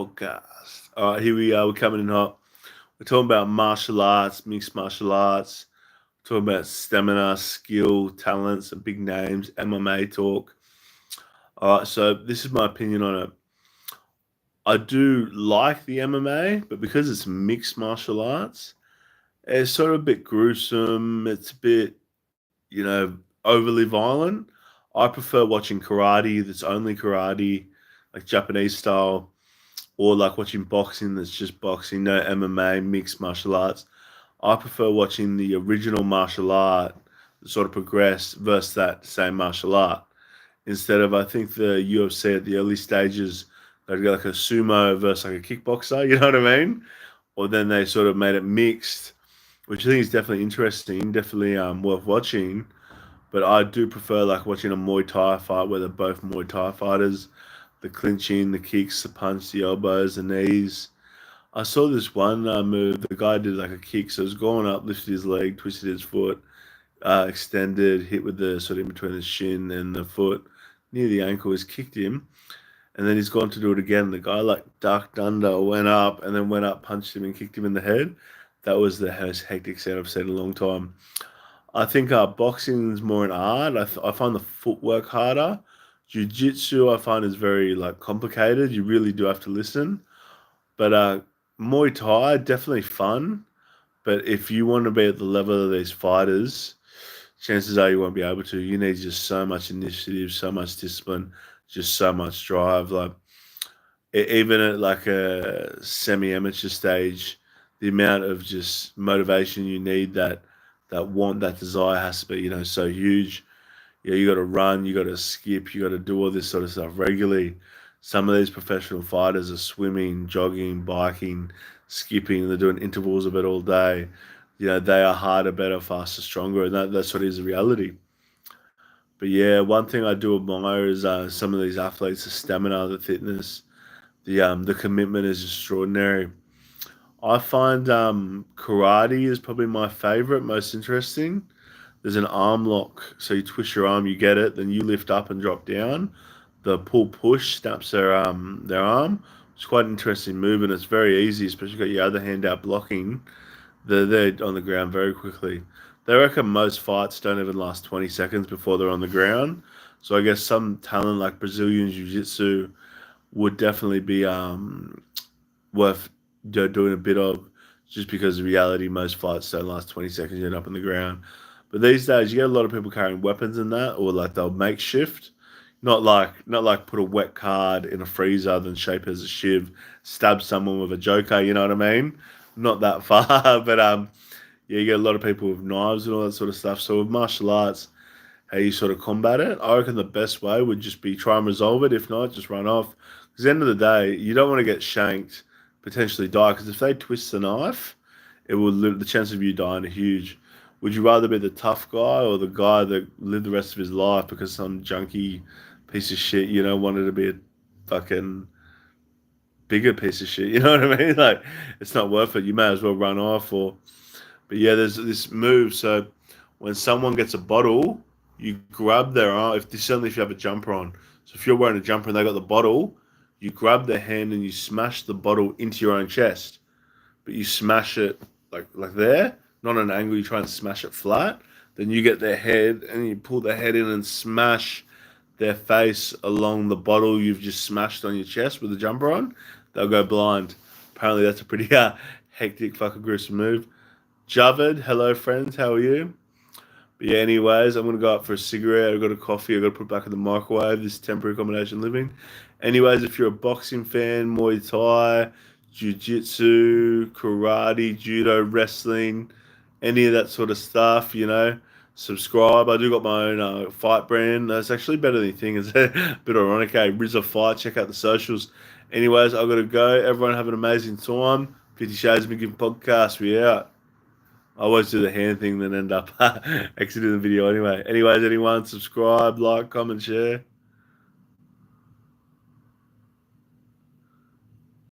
podcast. All right, here we are. We're coming in hot. We're talking about martial arts, mixed martial arts. We're talking about stamina, skill, talents, and big names, MMA talk. All right, so this is my opinion on it. I do like the MMA, but because it's mixed martial arts, it's sort of a bit gruesome. It's a bit, overly violent. I prefer watching karate that's only karate, like Japanese style, or like watching boxing that's just boxing, no MMA, mixed martial arts. I prefer watching the original martial art that sort of progressed versus that same martial art. Instead of, I think the UFC at the early stages, they'd go like a sumo versus like a kickboxer, you know what I mean? Or then they sort of made it mixed, which I think is definitely interesting, definitely worth watching. But I do prefer like watching a Muay Thai fight where they're both Muay Thai fighters, the clinching, the kicks, the punch, the elbows, the knees. I saw this one move. The guy did like a kick, so it was going up, lifted his leg, twisted his foot, extended, hit with the sort of in between the shin and the foot near the ankle. He's kicked him, and then he's gone to do it again. The guy like ducked under, went up, and then went up, punched him, and kicked him in the head. That was the most hectic set I've seen in a long time. I think boxing is more an art. I find the footwork harder. Jiu-jitsu I find is very like complicated. You really do have to listen. But Muay Thai definitely fun. But if you want to be at the level of these fighters, chances are you won't be able to. You need just so much initiative, so much discipline, just so much drive. Like even at like a semi-amateur stage, the amount of just motivation you need, that want, that desire has to be, so huge. Yeah, you got to run, you got to skip, you got to do all this sort of stuff regularly. Some of these professional fighters are swimming, jogging, biking, skipping. They're doing intervals of it all day. They are harder, better, faster, stronger, and that's what is the reality. But yeah, one thing I do admire is some of these athletes, the stamina, the fitness, the commitment is extraordinary. I find karate is probably my favorite, most interesting. There's an arm lock, so you twist your arm, you get it, then you lift up and drop down. The pull push snaps their arm. It's quite an interesting move, and it's very easy, especially if you got your other hand out blocking. They're on the ground very quickly. They reckon most fights don't even last 20 seconds before they're on the ground. So I guess some talent like Brazilian Jiu Jitsu would definitely be worth doing a bit of, just because in reality most fights don't last 20 seconds, you end up on the ground. But these days you get a lot of people carrying weapons in that, or like they'll makeshift. Not like put a wet card in a freezer, then shape as a shiv, stab someone with a joker, you know what I mean? Not that far, but yeah, you get a lot of people with knives and all that sort of stuff. So with martial arts, how you sort of combat it, I reckon the best way would just be try and resolve it. If not, just run off. Because at the end of the day, you don't want to get shanked, potentially die. Because if they twist the knife, the chance of you dying are huge. Would you rather be the tough guy or the guy that lived the rest of his life because some junkie piece of shit, wanted to be a fucking bigger piece of shit? You know what I mean? Like, it's not worth it. You may as well run off. But yeah, there's this move. So when someone gets a bottle, you grab their arm. Certainly if you have a jumper on. So if you're wearing a jumper and they got the bottle, you grab their hand and you smash the bottle into your own chest. But you smash it like there, not an angle. You try and smash it flat. Then you get their head and you pull their head in and smash their face along the bottle you've just smashed on your chest with the jumper on. They'll go blind. Apparently that's a pretty hectic, fucking gruesome move. Javed, hello friends, how are you? But yeah, anyways, I'm gonna go out for a cigarette. I've got a coffee. I've got to put back in the microwave. This temporary accommodation living. Anyways, if you're a boxing fan, Muay Thai, Jiu-Jitsu, karate, judo, wrestling, any of that sort of stuff, subscribe. I do got my own fight brand. That's actually better than you think. It's a bit ironic. RYZAH Fight. Check out the socials. Anyways, I've got to go. Everyone have an amazing time. 50 Shades of McGinn podcast. We out. I always do the hand thing, then end up exiting the video anyway. Anyways, anyone, subscribe, like, comment, share.